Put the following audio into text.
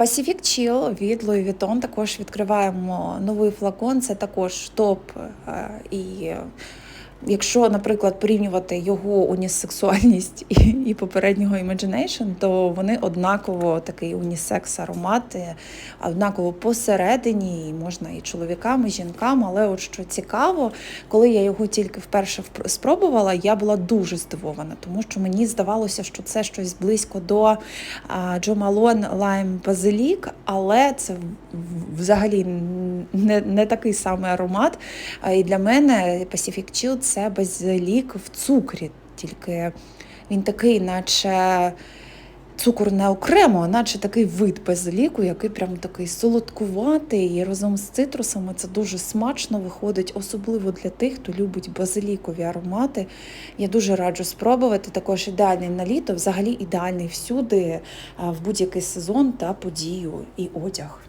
Pacific Chill від Louis Vuitton. Також відкриваємо новий флакон, це також топ. І якщо, наприклад, порівнювати його унісексуальність і попереднього Imagination, то вони однаково такий унісекс аромат, однаково посередині, і можна і чоловікам, і жінкам. Але от що цікаво, коли я його тільки вперше спробувала, я була дуже здивована, тому що мені здавалося, що це щось близько до Jo Malone Lime Basilic, але це взагалі не такий самий аромат. І для мене Pacific Chill – це базилік в цукрі, тільки він такий, наче цукор не окремо, а наче такий вид базиліку, який прям такий солодкуватий, і разом з цитрусами це дуже смачно виходить, особливо для тих, хто любить базилікові аромати. Я дуже раджу спробувати, також ідеальний на літо, взагалі ідеальний всюди, в будь-який сезон та подію і одяг.